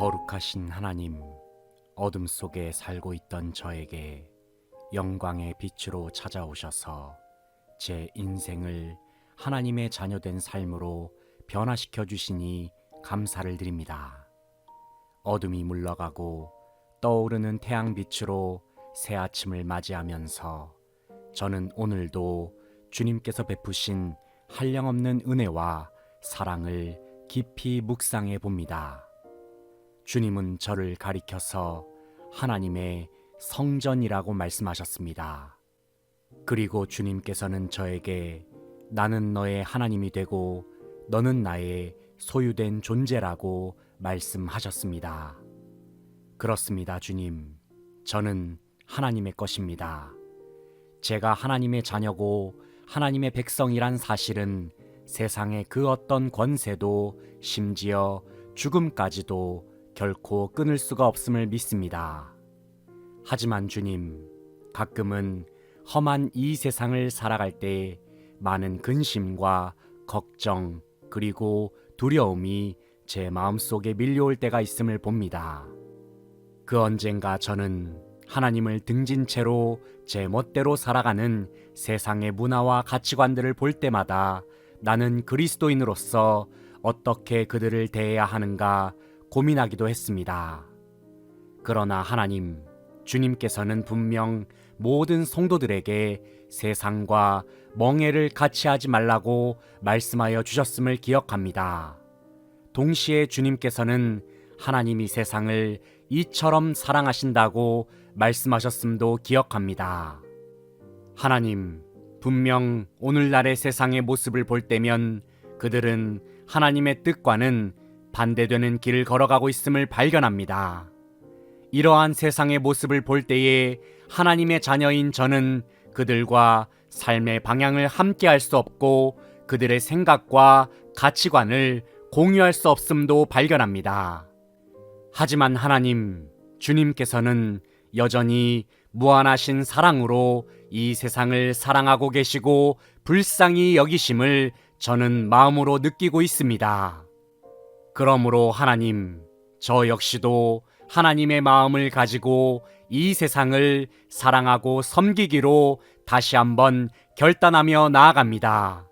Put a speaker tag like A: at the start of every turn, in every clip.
A: 거룩하신 하나님, 어둠 속에 살고 있던 저에게 영광의 빛으로 찾아오셔서 제 인생을 하나님의 자녀된 삶으로 변화시켜 주시니 감사를 드립니다. 어둠이 물러가고 떠오르는 태양빛으로 새 아침을 맞이하면서 저는 오늘도 주님께서 베푸신 한량없는 은혜와 사랑을 깊이 묵상해 봅니다. 주님은 저를 가리켜서 하나님의 성전이라고 말씀하셨습니다. 그리고 주님께서는 저에게 나는 너의 하나님이 되고 너는 나의 소유된 존재라고 말씀하셨습니다. 그렇습니다, 주님. 저는 하나님의 것입니다. 제가 하나님의 자녀고 하나님의 백성이란 사실은 세상의 그 어떤 권세도 심지어 죽음까지도 결코 끊을 수가 없음을 믿습니다. 하지만 주님, 가끔은 험한 이 세상을 살아갈 때 많은 근심과 걱정 그리고 두려움이 제 마음속에 밀려올 때가 있음을 봅니다. 그 언젠가 저는 하나님을 등진 채로 제 멋대로 살아가는 세상의 문화와 가치관들을 볼 때마다 나는 그리스도인으로서 어떻게 그들을 대해야 하는가 고민하기도 했습니다. 그러나 하나님, 주님께서는 분명 모든 성도들에게 세상과 멍해를 같이 하지 말라고 말씀하여 주셨음을 기억합니다. 동시에 주님께서는 하나님이 세상을 이처럼 사랑하신다고 말씀하셨음도 기억합니다. 하나님, 분명 오늘날의 세상의 모습을 볼 때면 그들은 하나님의 뜻과는 반대되는 길을 걸어가고 있음을 발견합니다. 이러한 세상의 모습을 볼 때에 하나님의 자녀인 저는 그들과 삶의 방향을 함께할 수 없고 그들의 생각과 가치관을 공유할 수 없음도 발견합니다. 하지만 하나님, 주님께서는 여전히 무한하신 사랑으로 이 세상을 사랑하고 계시고 불쌍히 여기심을 저는 마음으로 느끼고 있습니다. 그러므로 하나님, 저 역시도 하나님의 마음을 가지고 이 세상을 사랑하고 섬기기로 다시 한번 결단하며 나아갑니다.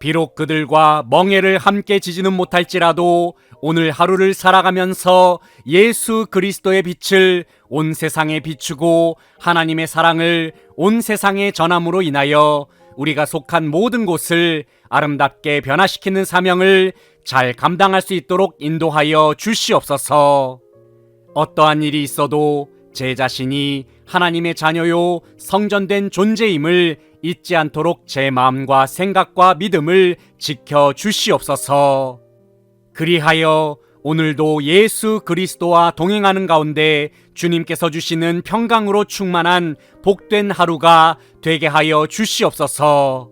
A: 비록 그들과 멍해를 함께 지지는 못할지라도 오늘 하루를 살아가면서 예수 그리스도의 빛을 온 세상에 비추고 하나님의 사랑을 온 세상에 전함으로 인하여 우리가 속한 모든 곳을 아름답게 변화시키는 사명을 잘 감당할 수 있도록 인도하여 주시옵소서. 어떠한 일이 있어도 제 자신이 하나님의 자녀요 성전된 존재임을 잊지 않도록 제 마음과 생각과 믿음을 지켜 주시옵소서. 그리하여 오늘도 예수 그리스도와 동행하는 가운데 주님께서 주시는 평강으로 충만한 복된 하루가 되게 하여 주시옵소서.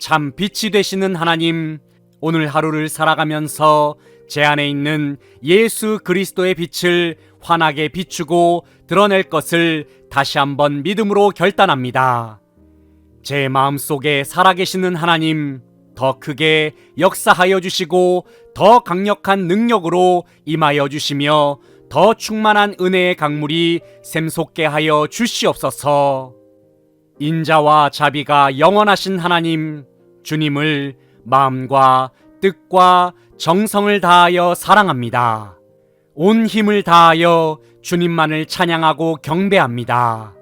A: 참 빛이 되시는 하나님, 오늘 하루를 살아가면서 제 안에 있는 예수 그리스도의 빛을 환하게 비추고 드러낼 것을 다시 한번 믿음으로 결단합니다. 제 마음속에 살아계시는 하나님, 더 크게 역사하여 주시고 더 강력한 능력으로 임하여 주시며 더 충만한 은혜의 강물이 샘솟게 하여 주시옵소서. 인자와 자비가 영원하신 하나님, 주님을 마음과 뜻과 정성을 다하여 사랑합니다. 온 힘을 다하여 주님만을 찬양하고 경배합니다.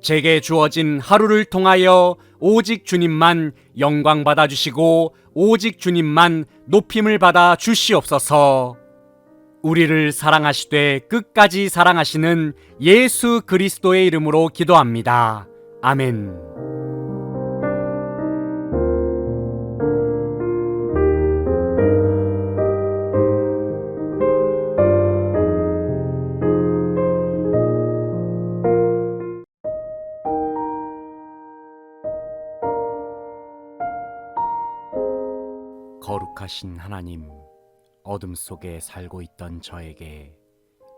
A: 제게 주어진 하루를 통하여 오직 주님만 영광 받아 주시고 오직 주님만 높임을 받아 주시옵소서. 우리를 사랑하시되 끝까지 사랑하시는 예수 그리스도의 이름으로 기도합니다. 아멘. 거룩하신 하나님, 어둠 속에 살고 있던 저에게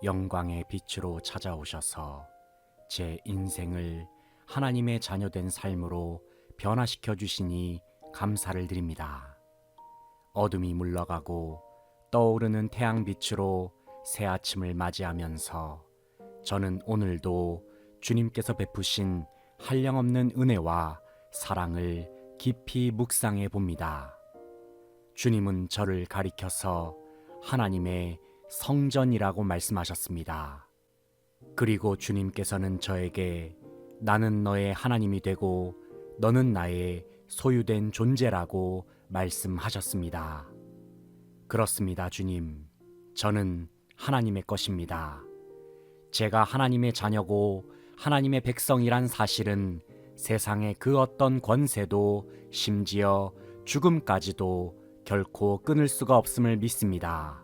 A: 영광의 빛으로 찾아오셔서 제 인생을 하나님의 자녀된 삶으로 변화시켜 주시니 감사를 드립니다. 어둠이 물러가고 떠오르는 태양빛으로 새 아침을 맞이하면서 저는 오늘도 주님께서 베푸신 한량없는 은혜와 사랑을 깊이 묵상해 봅니다. 주님은 저를 가리켜서 하나님의 성전이라고 말씀하셨습니다. 그리고 주님께서는 저에게 나는 너의 하나님이 되고 너는 나의 소유된 존재라고 말씀하셨습니다. 그렇습니다, 주님. 저는 하나님의 것입니다. 제가 하나님의 자녀고 하나님의 백성이란 사실은 세상의 그 어떤 권세도 심지어 죽음까지도 결코 끊을 수가 없음을 믿습니다.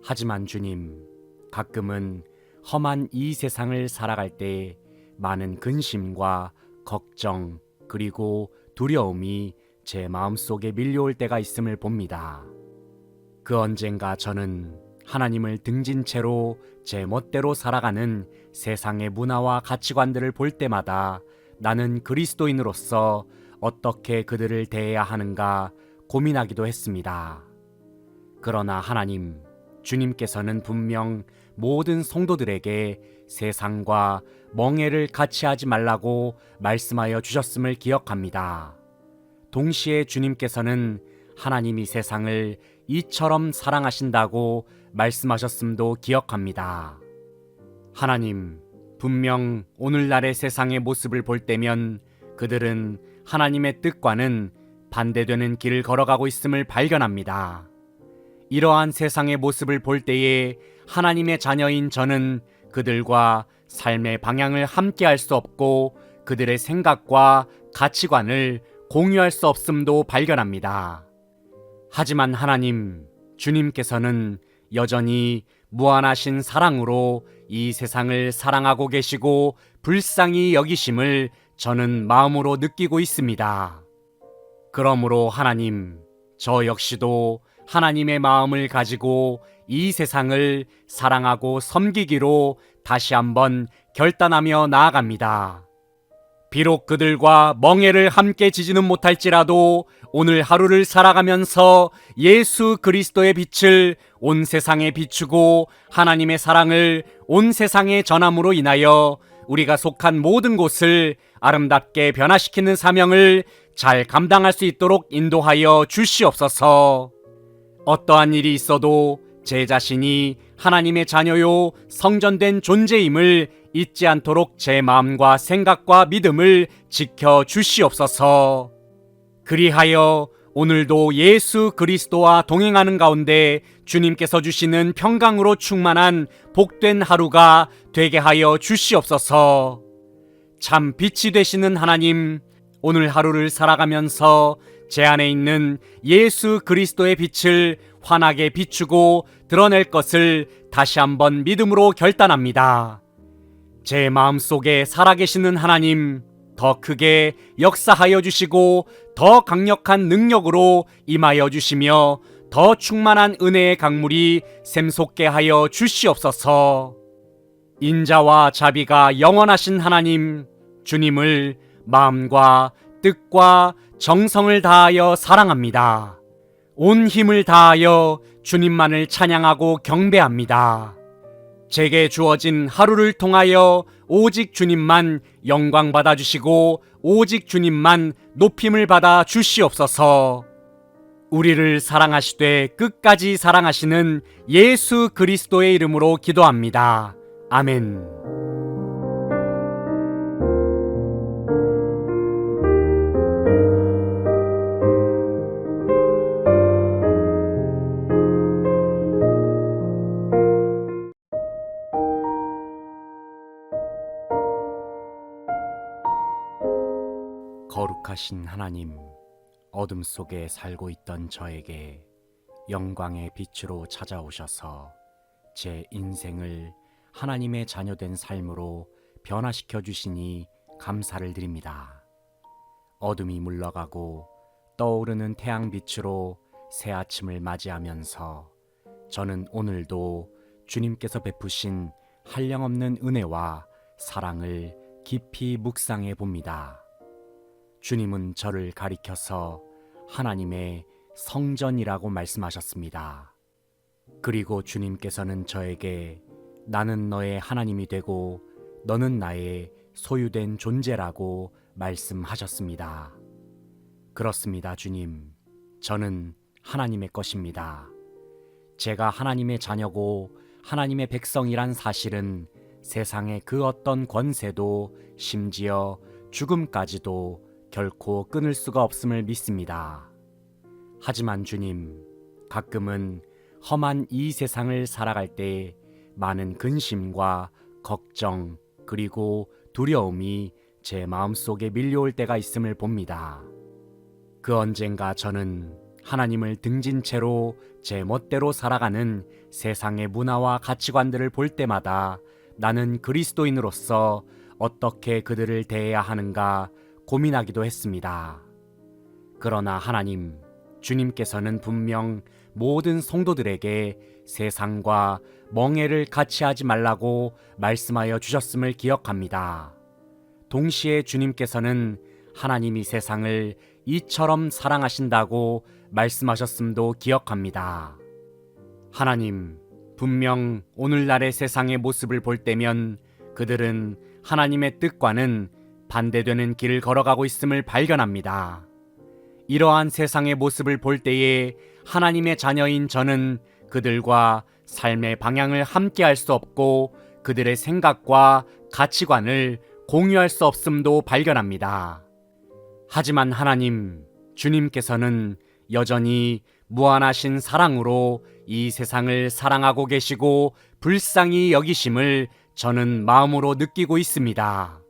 A: 하지만 주님, 가끔은 험한 이 세상을 살아갈 때 많은 근심과 걱정 그리고 두려움이 제 마음속에 밀려올 때가 있음을 봅니다. 그 언젠가 저는 하나님을 등진 채로 제 멋대로 살아가는 세상의 문화와 가치관들을 볼 때마다 나는 그리스도인으로서 어떻게 그들을 대해야 하는가 고민하기도 했습니다. 그러나 하나님, 주님께서는 분명 모든 성도들에게 세상과 멍해를 같이 하지 말라고 말씀하여 주셨음을 기억합니다. 동시에 주님께서는 하나님이 세상을 이처럼 사랑하신다고 말씀하셨음도 기억합니다. 하나님, 분명 오늘날의 세상의 모습을 볼 때면 그들은 하나님의 뜻과는 반대되는 길을 걸어가고 있음을 발견합니다. 이러한 세상의 모습을 볼 때에 하나님의 자녀인 저는 그들과 삶의 방향을 함께 할 수 없고 그들의 생각과 가치관을 공유할 수 없음도 발견합니다. 하지만 하나님, 주님께서는 여전히 무한하신 사랑으로 이 세상을 사랑하고 계시고 불쌍히 여기심을 저는 마음으로 느끼고 있습니다. 그러므로 하나님, 저 역시도 하나님의 마음을 가지고 이 세상을 사랑하고 섬기기로 다시 한번 결단하며 나아갑니다. 비록 그들과 멍해를 함께 지지는 못할지라도 오늘 하루를 살아가면서 예수 그리스도의 빛을 온 세상에 비추고 하나님의 사랑을 온 세상에 전함으로 인하여 우리가 속한 모든 곳을 아름답게 변화시키는 사명을 잘 감당할 수 있도록 인도하여 주시옵소서. 어떠한 일이 있어도 제 자신이 하나님의 자녀요 성전된 존재임을 잊지 않도록 제 마음과 생각과 믿음을 지켜 주시옵소서. 그리하여 오늘도 예수 그리스도와 동행하는 가운데 주님께서 주시는 평강으로 충만한 복된 하루가 되게 하여 주시옵소서. 참 빛이 되시는 하나님, 오늘 하루를 살아가면서 제 안에 있는 예수 그리스도의 빛을 환하게 비추고 드러낼 것을 다시 한번 믿음으로 결단합니다. 제 마음속에 살아계시는 하나님, 더 크게 역사하여 주시고 더 강력한 능력으로 임하여 주시며 더 충만한 은혜의 강물이 샘솟게 하여 주시옵소서. 인자와 자비가 영원하신 하나님, 주님을 마음과 뜻과 정성을 다하여 사랑합니다. 온 힘을 다하여 주님만을 찬양하고 경배합니다. 제게 주어진 하루를 통하여 오직 주님만 영광 받아 주시고 오직 주님만 높임을 받아 주시옵소서. 우리를 사랑하시되 끝까지 사랑하시는 예수 그리스도의 이름으로 기도합니다. 아멘. 거룩하신 하나님, 어둠 속에 살고 있던 저에게 영광의 빛으로 찾아오셔서 제 인생을 하나님의 자녀된 삶으로 변화시켜 주시니 감사를 드립니다. 어둠이 물러가고 떠오르는 태양빛으로 새 아침을 맞이하면서 저는 오늘도 주님께서 베푸신 한량없는 은혜와 사랑을 깊이 묵상해 봅니다. 주님은 저를 가리켜서 하나님의 성전이라고 말씀하셨습니다. 그리고 주님께서는 저에게 나는 너의 하나님이 되고 너는 나의 소유된 존재라고 말씀하셨습니다. 그렇습니다, 주님. 저는 하나님의 것입니다. 제가 하나님의 자녀고 하나님의 백성이란 사실은 세상의 그 어떤 권세도 심지어 죽음까지도 결코 끊을 수가 없음을 믿습니다. 하지만 주님, 가끔은 험한 이 세상을 살아갈 때 많은 근심과 걱정 그리고 두려움이 제 마음속에 밀려올 때가 있음을 봅니다. 그 언젠가 저는 하나님을 등진 채로 제 멋대로 살아가는 세상의 문화와 가치관들을 볼 때마다 나는 그리스도인으로서 어떻게 그들을 대해야 하는가 고민하기도 했습니다. 그러나 하나님, 주님께서는 분명 모든 성도들에게 세상과 멍해를 같이 하지 말라고 말씀하여 주셨음을 기억합니다. 동시에 주님께서는 하나님이 세상을 이처럼 사랑하신다고 말씀하셨음도 기억합니다. 하나님, 분명 오늘날의 세상의 모습을 볼 때면 그들은 하나님의 뜻과는 반대되는 길을 걸어가고 있음을 발견합니다. 이러한 세상의 모습을 볼 때에 하나님의 자녀인 저는 그들과 삶의 방향을 함께 할 수 없고 그들의 생각과 가치관을 공유할 수 없음도 발견합니다. 하지만 하나님, 주님께서는 여전히 무한하신 사랑으로 이 세상을 사랑하고 계시고 불쌍히 여기심을 저는 마음으로 느끼고 있습니다.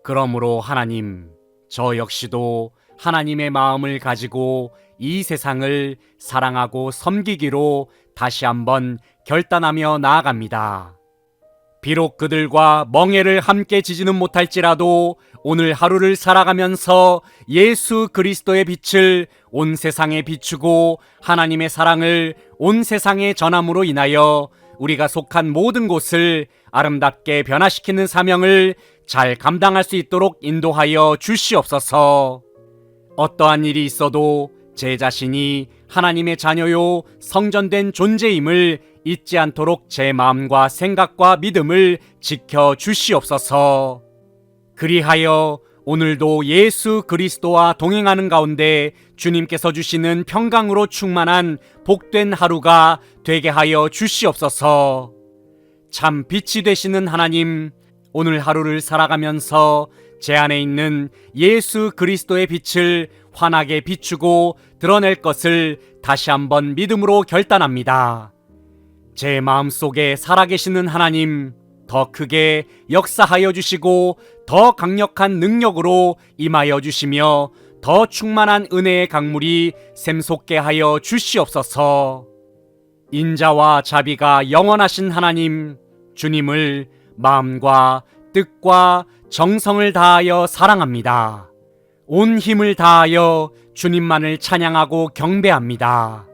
A: 그러므로 하나님, 저 역시도 하나님의 마음을 가지고 이 세상을 사랑하고 섬기기로 다시 한번 결단하며 나아갑니다. 비록 그들과 멍에를 함께 지지는 못할지라도 오늘 하루를 살아가면서 예수 그리스도의 빛을 온 세상에 비추고 하나님의 사랑을 온 세상에 전함으로 인하여 우리가 속한 모든 곳을 아름답게 변화시키는 사명을 잘 감당할 수 있도록 인도하여 주시옵소서. 어떠한 일이 있어도 제 자신이 하나님의 자녀요 성전된 존재임을 잊지 않도록 제 마음과 생각과 믿음을 지켜 주시옵소서. 그리하여 오늘도 예수 그리스도와 동행하는 가운데 주님께서 주시는 평강으로 충만한 복된 하루가 되게 하여 주시옵소서. 참 빛이 되시는 하나님, 오늘 하루를 살아가면서 제 안에 있는 예수 그리스도의 빛을 환하게 비추고 드러낼 것을 다시 한번 믿음으로 결단합니다. 제 마음속에 살아계시는 하나님, 더 크게 역사하여 주시고 더 강력한 능력으로 임하여 주시며 더 충만한 은혜의 강물이 샘솟게 하여 주시옵소서. 인자와 자비가 영원하신 하나님, 주님을 마음과 뜻과 정성을 다하여 사랑합니다. 온 힘을 다하여 주님만을 찬양하고 경배합니다.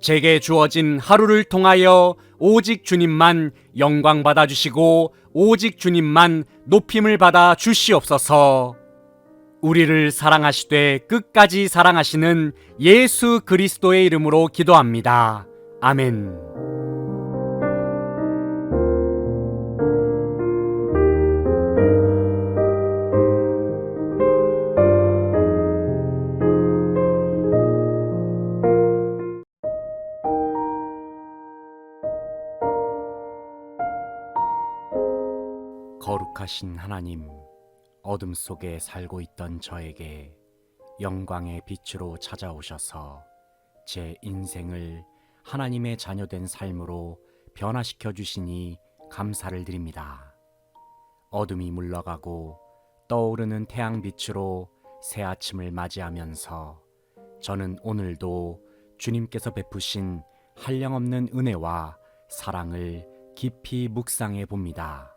A: 제게 주어진 하루를 통하여 오직 주님만 영광 받아 주시고 오직 주님만 높임을 받아 주시옵소서. 우리를 사랑하시되 끝까지 사랑하시는 예수 그리스도의 이름으로 기도합니다. 아멘. 거룩하신 하나님, 어둠 속에 살고 있던 저에게 영광의 빛으로 찾아오셔서 제 인생을 하나님의 자녀된 삶으로 변화시켜 주시니 감사를 드립니다. 어둠이 물러가고 떠오르는 태양빛으로 새 아침을 맞이하면서 저는 오늘도 주님께서 베푸신 한량없는 은혜와 사랑을 깊이 묵상해 봅니다.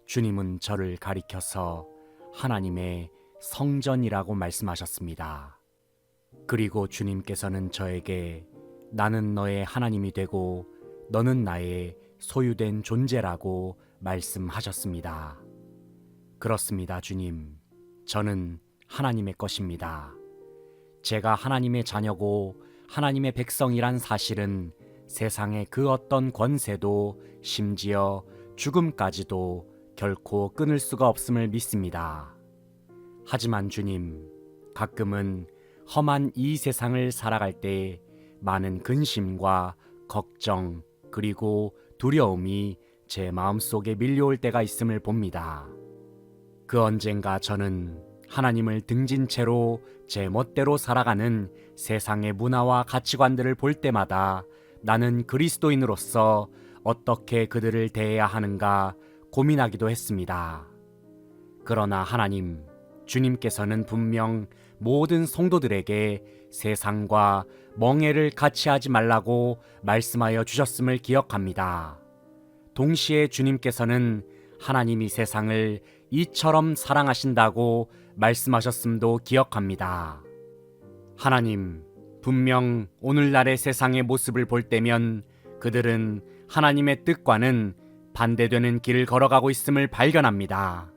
A: 주님은 저를 가리켜서 하나님의 성전이라고 말씀하셨습니다. 그리고 주님께서는 저에게 나는 너의 하나님이 되고 너는 나의 소유된 존재라고 말씀하셨습니다. 그렇습니다, 주님. 저는 하나님의 것입니다. 제가 하나님의 자녀고 하나님의 백성이란 사실은 세상의 그 어떤 권세도 심지어 죽음까지도 결코 끊을 수가 없음을 믿습니다. 하지만 주님, 가끔은 험한 이 세상을 살아갈 때 많은 근심과 걱정 그리고 두려움이 제 마음속에 밀려올 때가 있음을 봅니다. 그 언젠가 저는 하나님을 등진 채로 제 멋대로 살아가는 세상의 문화와 가치관들을 볼 때마다 나는 그리스도인으로서 어떻게 그들을 대해야 하는가 고민하기도 했습니다. 그러나 하나님, 주님께서는 분명 모든 성도들에게 세상과 멍해를 같이 하지 말라고 말씀하여 주셨음을 기억합니다. 동시에 주님께서는 하나님이 세상을 이처럼 사랑하신다고 말씀하셨음도 기억합니다. 하나님, 분명 오늘날의 세상의 모습을 볼 때면 그들은 하나님의 뜻과는 반대되는 길을 걸어가고 있음을 발견합니다.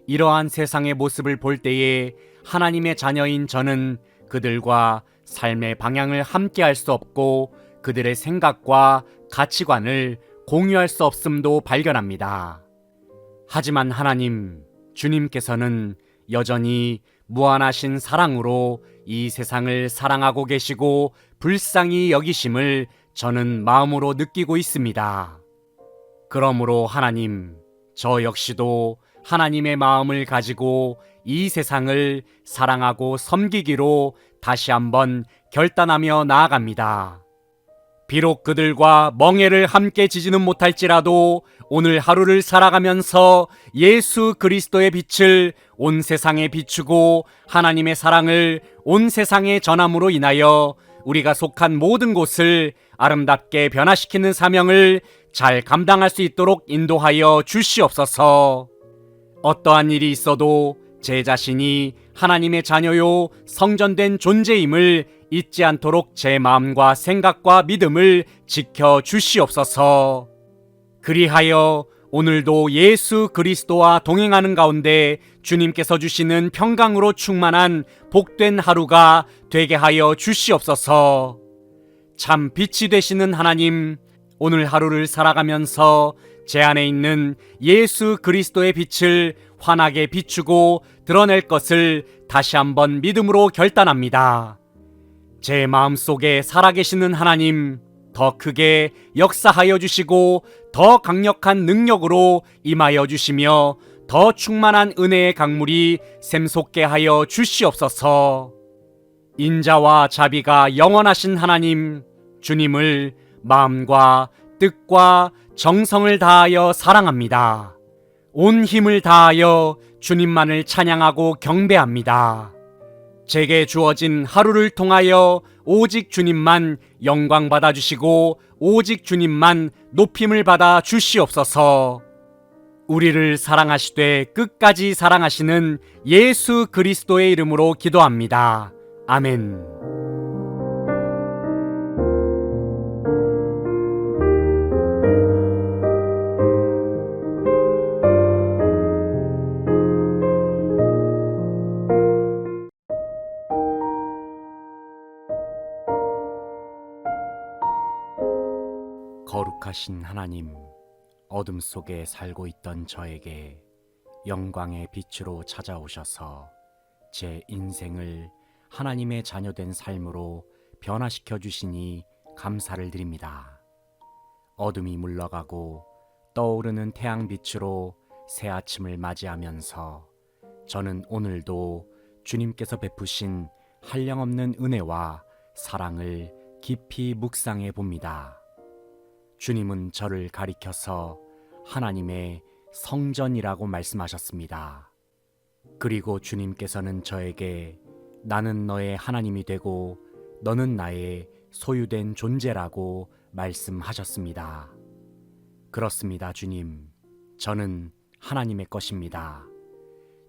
A: 이러한 세상의 모습을 볼 때에 하나님의 자녀인 저는 그들과 삶의 방향을 함께 할 수 없고 그들의 생각과 가치관을 공유할 수 없음도 발견합니다. 하지만 하나님, 주님께서는 여전히 무한하신 사랑으로 이 세상을 사랑하고 계시고 불쌍히 여기심을 저는 마음으로 느끼고 있습니다. 그러므로 하나님, 저 역시도 하나님의 마음을 가지고 이 세상을 사랑하고 섬기기로 다시 한번 결단하며 나아갑니다. 비록 그들과 멍에를 함께 지지는 못할지라도 오늘 하루를 살아가면서 예수 그리스도의 빛을 온 세상에 비추고 하나님의 사랑을 온 세상에 전함으로 인하여 우리가 속한 모든 곳을 아름답게 변화시키는 사명을 잘 감당할 수 있도록 인도하여 주시옵소서. 어떠한 일이 있어도 제 자신이 하나님의 자녀요 성전된 존재임을 잊지 않도록 제 마음과 생각과 믿음을 지켜 주시옵소서. 그리하여 오늘도 예수 그리스도와 동행하는 가운데 주님께서 주시는 평강으로 충만한 복된 하루가 되게 하여 주시옵소서. 참 빛이 되시는 하나님, 오늘 하루를 살아가면서 제 안에 있는 예수 그리스도의 빛을 환하게 비추고 드러낼 것을 다시 한번 믿음으로 결단합니다. 제 마음속에 살아계시는 하나님, 더 크게 역사하여 주시고 더 강력한 능력으로 임하여 주시며 더 충만한 은혜의 강물이 샘솟게 하여 주시옵소서. 인자와 자비가 영원하신 하나님, 주님을 마음과 뜻과 정성을 다하여 사랑합니다. 온 힘을 다하여 주님만을 찬양하고 경배합니다. 제게 주어진 하루를 통하여 오직 주님만 영광 받아 주시고 오직 주님만 높임을 받아 주시옵소서. 우리를 사랑하시되 끝까지 사랑하시는 예수 그리스도의 이름으로 기도합니다. 아멘. 거룩하신 하나님, 어둠 속에 살고 있던 저에게 영광의 빛으로 찾아오셔서 제 인생을 하나님의 자녀된 삶으로 변화시켜 주시니 감사를 드립니다. 어둠이 물러가고 떠오르는 태양빛으로 새 아침을 맞이하면서 저는 오늘도 주님께서 베푸신 한량없는 은혜와 사랑을 깊이 묵상해 봅니다. 주님은 저를 가리켜서 하나님의 성전이라고 말씀하셨습니다. 그리고 주님께서는 저에게 나는 너의 하나님이 되고 너는 나의 소유된 존재라고 말씀하셨습니다. 그렇습니다, 주님. 저는 하나님의 것입니다.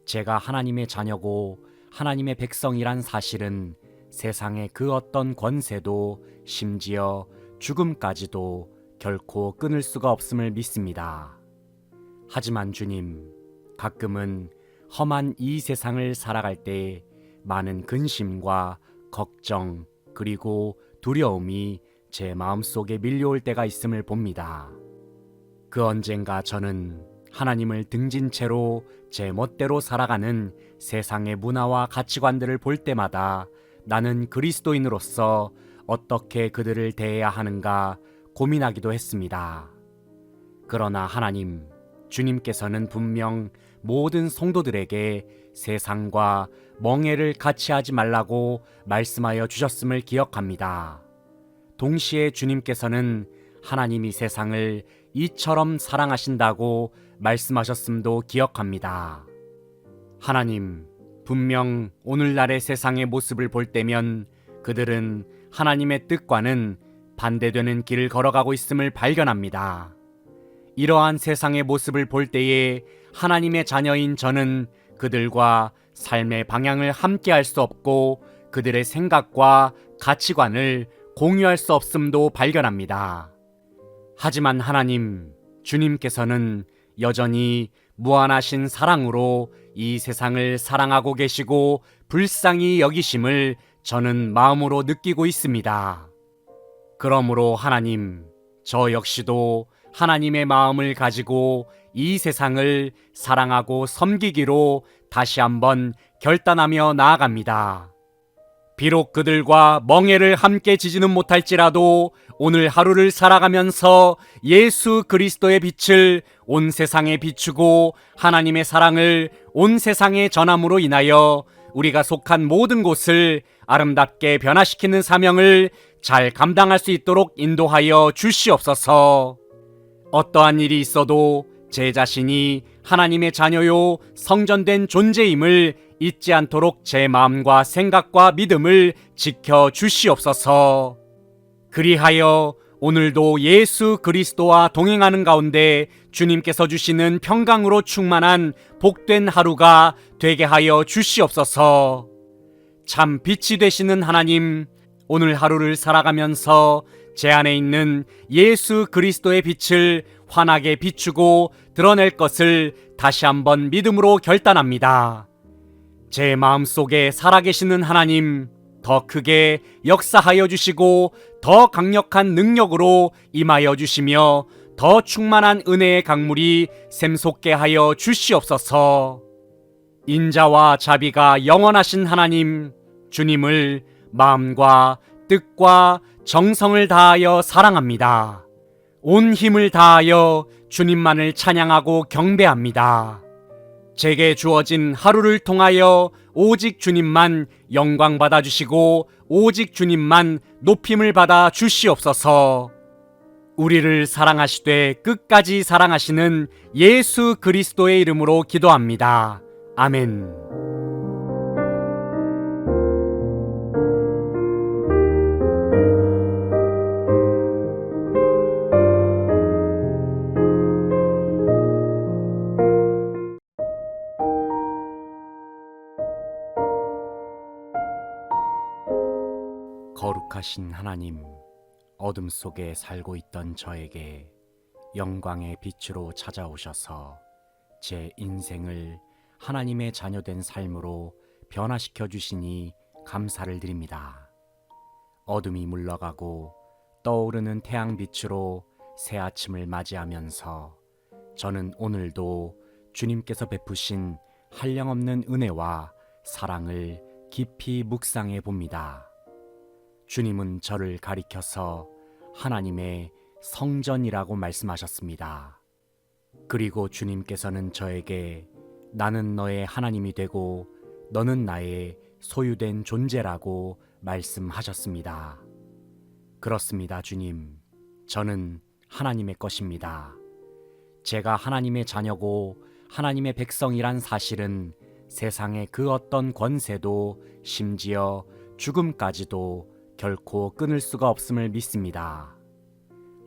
A: 제가 하나님의 자녀고 하나님의 백성이란 사실은 세상의 그 어떤 권세도 심지어 죽음까지도 결코 끊을 수가 없음을 믿습니다. 하지만 주님, 가끔은 험한 이 세상을 살아갈 때 많은 근심과 걱정 그리고 두려움이 제 마음속에 밀려올 때가 있음을 봅니다. 그 언젠가 저는 하나님을 등진 채로 제 멋대로 살아가는 세상의 문화와 가치관들을 볼 때마다 나는 그리스도인으로서 어떻게 그들을 대해야 하는가 고민하기도 했습니다. 그러나 하나님, 주님께서는 분명 모든 성도들에게 세상과 멍해를 같이 하지 말라고 말씀하여 주셨음을 기억합니다. 동시에 주님께서는 하나님이 세상을 이처럼 사랑하신다고 말씀하셨음도 기억합니다. 하나님, 분명 오늘날의 세상의 모습을 볼 때면 그들은 하나님의 뜻과는 반대되는 길을 걸어가고 있음을 발견합니다. 이러한 세상의 모습을 볼 때에 하나님의 자녀인 저는 그들과 삶의 방향을 함께 할 수 없고 그들의 생각과 가치관을 공유할 수 없음도 발견합니다. 하지만 하나님, 주님께서는 여전히 무한하신 사랑으로 이 세상을 사랑하고 계시고 불쌍히 여기심을 저는 마음으로 느끼고 있습니다. 그러므로 하나님, 저 역시도 하나님의 마음을 가지고 이 세상을 사랑하고 섬기기로 다시 한번 결단하며 나아갑니다. 비록 그들과 멍에를 함께 지지는 못할지라도 오늘 하루를 살아가면서 예수 그리스도의 빛을 온 세상에 비추고 하나님의 사랑을 온 세상에 전함으로 인하여 우리가 속한 모든 곳을 아름답게 변화시키는 사명을 잘 감당할 수 있도록 인도하여 주시옵소서. 어떠한 일이 있어도 제 자신이 하나님의 자녀요 성전된 존재임을 잊지 않도록 제 마음과 생각과 믿음을 지켜 주시옵소서. 그리하여 오늘도 예수 그리스도와 동행하는 가운데 주님께서 주시는 평강으로 충만한 복된 하루가 되게 하여 주시옵소서. 참 빛이 되시는 하나님, 오늘 하루를 살아가면서 제 안에 있는 예수 그리스도의 빛을 환하게 비추고 드러낼 것을 다시 한번 믿음으로 결단합니다. 제 마음속에 살아계시는 하나님, 더 크게 역사하여 주시고 더 강력한 능력으로 임하여 주시며 더 충만한 은혜의 강물이 샘솟게 하여 주시옵소서. 인자와 자비가 영원하신 하나님, 주님을 마음과 뜻과 정성을 다하여 사랑합니다. 온 힘을 다하여 주님만을 찬양하고 경배합니다. 제게 주어진 하루를 통하여 오직 주님만 영광 받아 주시고 오직 주님만 높임을 받아 주시옵소서. 우리를 사랑하시되 끝까지 사랑하시는 예수 그리스도의 이름으로 기도합니다. 아멘. 거룩하신 하나님, 어둠 속에 살고 있던 저에게 영광의 빛으로 찾아오셔서 제 인생을 하나님의 자녀된 삶으로 변화시켜 주시니 감사를 드립니다. 어둠이 물러가고 떠오르는 태양빛으로 새 아침을 맞이하면서 저는 오늘도 주님께서 베푸신 한량없는 은혜와 사랑을 깊이 묵상해 봅니다. 주님은 저를 가리켜서 하나님의 성전이라고 말씀하셨습니다. 그리고 주님께서는 저에게 나는 너의 하나님이 되고 너는 나의 소유된 존재라고 말씀하셨습니다. 그렇습니다, 주님. 저는 하나님의 것입니다. 제가 하나님의 자녀고 하나님의 백성이란 사실은 세상의 그 어떤 권세도 심지어 죽음까지도 결코 끊을 수가 없음을 믿습니다.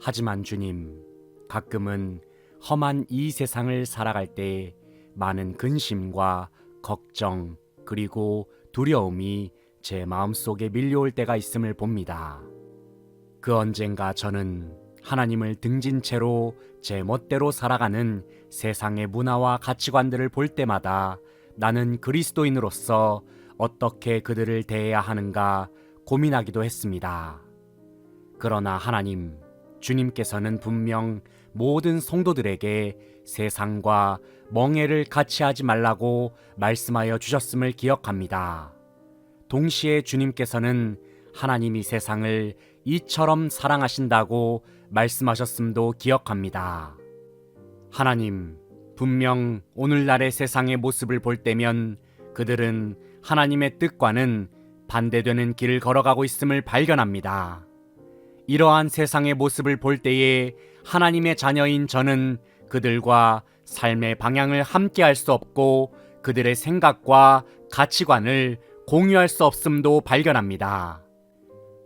A: 하지만 주님, 가끔은 험한 이 세상을 살아갈 때 많은 근심과 걱정 그리고 두려움이 제 마음속에 밀려올 때가 있음을 봅니다. 그 언젠가 저는 하나님을 등진 채로 제 멋대로 살아가는 세상의 문화와 가치관들을 볼 때마다 나는 그리스도인으로서 어떻게 그들을 대해야 하는가 고민하기도 했습니다. 그러나 하나님, 주님께서는 분명 모든 성도들에게 세상과 멍해를 같이 하지 말라고 말씀하여 주셨음을 기억합니다. 동시에 주님께서는 하나님이 세상을 이처럼 사랑하신다고 말씀하셨음도 기억합니다. 하나님, 분명 오늘날의 세상의 모습을 볼 때면 그들은 하나님의 뜻과는 반대되는 길을 걸어가고 있음을 발견합니다. 이러한 세상의 모습을 볼 때에 하나님의 자녀인 저는 그들과 삶의 방향을 함께 할 수 없고 그들의 생각과 가치관을 공유할 수 없음도 발견합니다.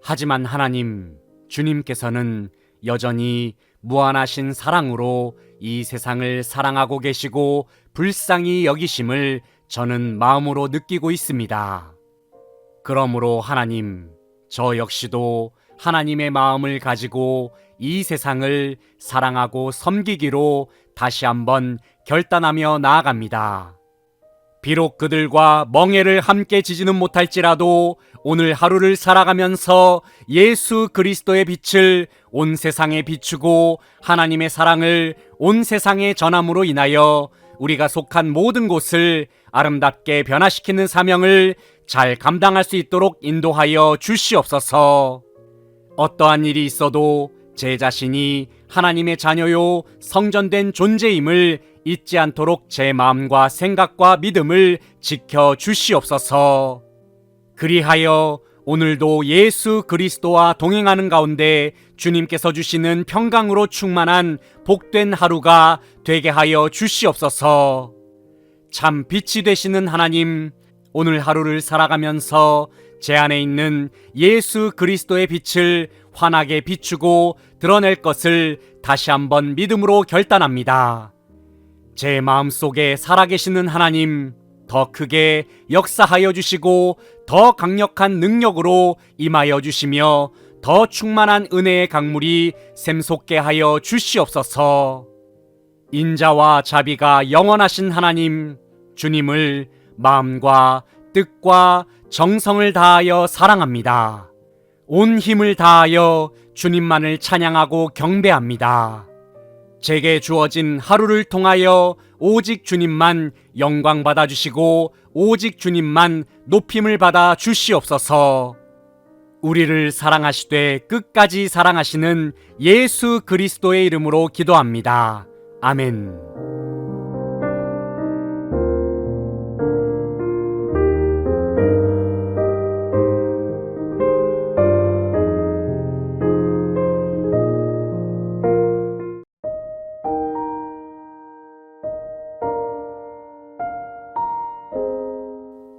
A: 하지만 하나님, 주님께서는 여전히 무한하신 사랑으로 이 세상을 사랑하고 계시고 불쌍히 여기심을 저는 마음으로 느끼고 있습니다. 그러므로 하나님, 저 역시도 하나님의 마음을 가지고 이 세상을 사랑하고 섬기기로 다시 한번 결단하며 나아갑니다. 비록 그들과 멍에를 함께 지지는 못할지라도 오늘 하루를 살아가면서 예수 그리스도의 빛을 온 세상에 비추고 하나님의 사랑을 온 세상에 전함으로 인하여 우리가 속한 모든 곳을 아름답게 변화시키는 사명을 잘 감당할 수 있도록 인도하여 주시옵소서. 어떠한 일이 있어도 제 자신이 하나님의 자녀요 성전된 존재임을 잊지 않도록 제 마음과 생각과 믿음을 지켜 주시옵소서. 그리하여 오늘도 예수 그리스도와 동행하는 가운데 주님께서 주시는 평강으로 충만한 복된 하루가 되게 하여 주시옵소서. 참 빛이 되시는 하나님, 오늘 하루를 살아가면서 제 안에 있는 예수 그리스도의 빛을 환하게 비추고 드러낼 것을 다시 한번 믿음으로 결단합니다. 제 마음속에 살아계시는 하나님, 더 크게 역사하여 주시고 더 강력한 능력으로 임하여 주시며 더 충만한 은혜의 강물이 샘솟게 하여 주시옵소서. 인자와 자비가 영원하신 하나님, 주님을 마음과 뜻과 정성을 다하여 사랑합니다. 온 힘을 다하여 주님만을 찬양하고 경배합니다. 제게 주어진 하루를 통하여 오직 주님만 영광 받아 주시고 오직 주님만 높임을 받아 주시옵소서. 우리를 사랑하시되 끝까지 사랑하시는 예수 그리스도의 이름으로 기도합니다. 아멘.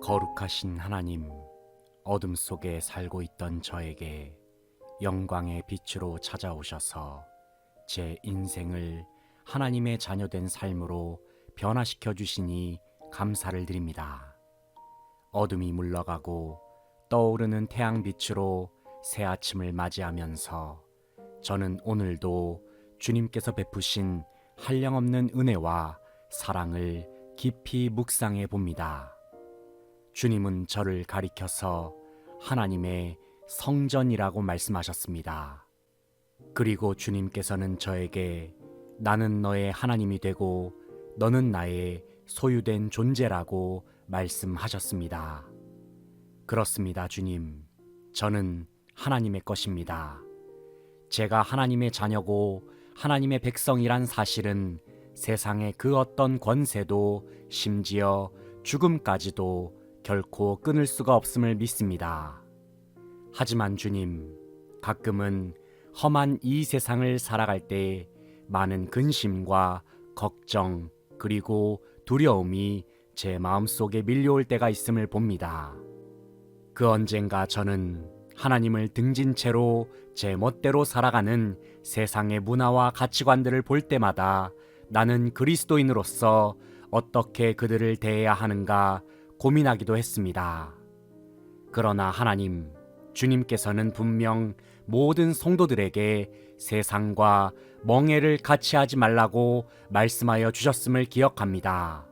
A: 거룩하신 하나님, 어둠 속에 살고 있던 저에게 영광의 빛으로 찾아오셔서 제 인생을 하나님의 자녀된 삶으로 변화시켜 주시니 감사를 드립니다. 어둠이 물러가고 떠오르는 태양빛으로 새 아침을 맞이하면서 저는 오늘도 주님께서 베푸신 한량없는 은혜와 사랑을 깊이 묵상해 봅니다. 주님은 저를 가리켜서 하나님의 성전이라고 말씀하셨습니다. 그리고 주님께서는 저에게 나는 너의 하나님이 되고 너는 나의 소유된 존재라고 말씀하셨습니다. 그렇습니다, 주님. 저는 하나님의 것입니다. 제가 하나님의 자녀고 하나님의 백성이란 사실은 세상의 그 어떤 권세도 심지어 죽음까지도 결코 끊을 수가 없음을 믿습니다. 하지만 주님, 가끔은 험한 이 세상을 살아갈 때 많은 근심과 걱정 그리고 두려움이 제 마음속에 밀려올 때가 있음을 봅니다. 그 언젠가 저는 하나님을 등진 채로 제 멋대로 살아가는 세상의 문화와 가치관들을 볼 때마다 나는 그리스도인으로서 어떻게 그들을 대해야 하는가 고민하기도 했습니다. 그러나 하나님, 주님께서는 분명 모든 성도들에게 세상과 멍해를 같이 하지 말라고 말씀하여 주셨음을 기억합니다.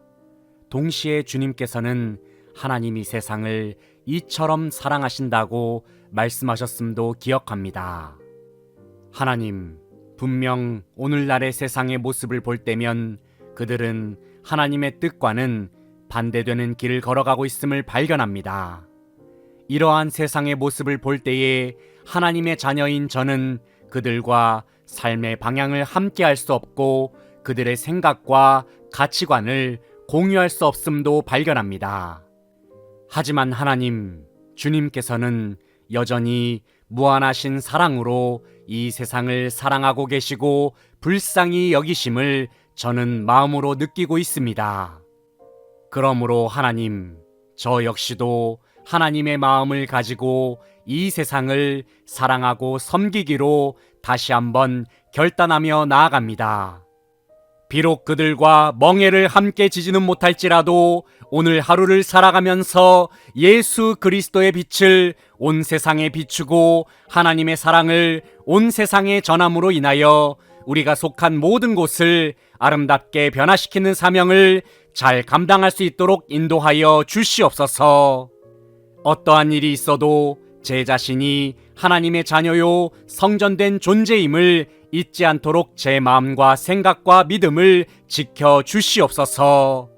A: 동시에 주님께서는 하나님이 세상을 이처럼 사랑하신다고 말씀하셨음도 기억합니다. 하나님, 분명 오늘날의 세상의 모습을 볼 때면 그들은 하나님의 뜻과는 반대되는 길을 걸어가고 있음을 발견합니다. 이러한 세상의 모습을 볼 때에 하나님의 자녀인 저는 그들과 삶의 방향을 함께 할 수 없고 그들의 생각과 가치관을 공유할 수 없음도 발견합니다. 하지만 하나님, 주님께서는 여전히 무한하신 사랑으로 이 세상을 사랑하고 계시고 불쌍히 여기심을 저는 마음으로 느끼고 있습니다. 그러므로 하나님, 저 역시도 하나님의 마음을 가지고 이 세상을 사랑하고 섬기기로 다시 한번 결단하며 나아갑니다. 비록 그들과 멍에를 함께 지지는 못할지라도 오늘 하루를 살아가면서 예수 그리스도의 빛을 온 세상에 비추고 하나님의 사랑을 온 세상에 전함으로 인하여 우리가 속한 모든 곳을 아름답게 변화시키는 사명을 잘 감당할 수 있도록 인도하여 주시옵소서. 어떠한 일이 있어도 제 자신이 하나님의 자녀요 성전된 존재임을 잊지 않도록 제 마음과 생각과 믿음을 지켜 주시옵소서.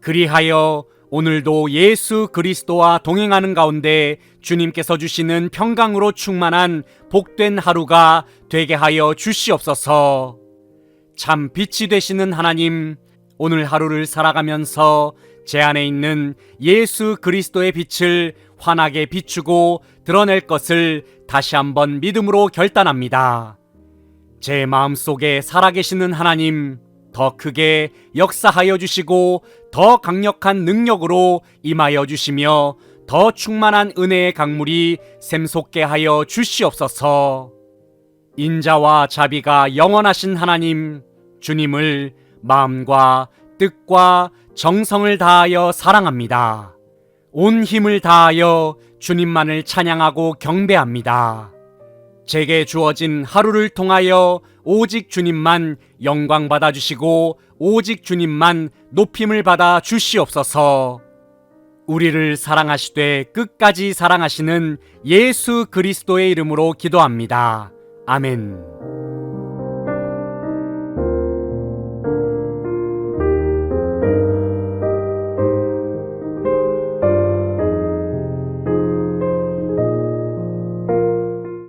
A: 그리하여 오늘도 예수 그리스도와 동행하는 가운데 주님께서 주시는 평강으로 충만한 복된 하루가 되게 하여 주시옵소서. 참 빛이 되시는 하나님, 오늘 하루를 살아가면서 제 안에 있는 예수 그리스도의 빛을 환하게 비추고 드러낼 것을 다시 한번 믿음으로 결단합니다. 제 마음속에 살아계시는 하나님, 더 크게 역사하여 주시고 더 강력한 능력으로 임하여 주시며 더 충만한 은혜의 강물이 샘솟게 하여 주시옵소서. 인자와 자비가 영원하신 하나님, 주님을 마음과 뜻과 정성을 다하여 사랑합니다. 온 힘을 다하여 주님만을 찬양하고 경배합니다. 제게 주어진 하루를 통하여 오직 주님만 영광 받아 주시고 오직 주님만 높임을 받아 주시옵소서. 우리를 사랑하시되 끝까지 사랑하시는 예수 그리스도의 이름으로 기도합니다. 아멘.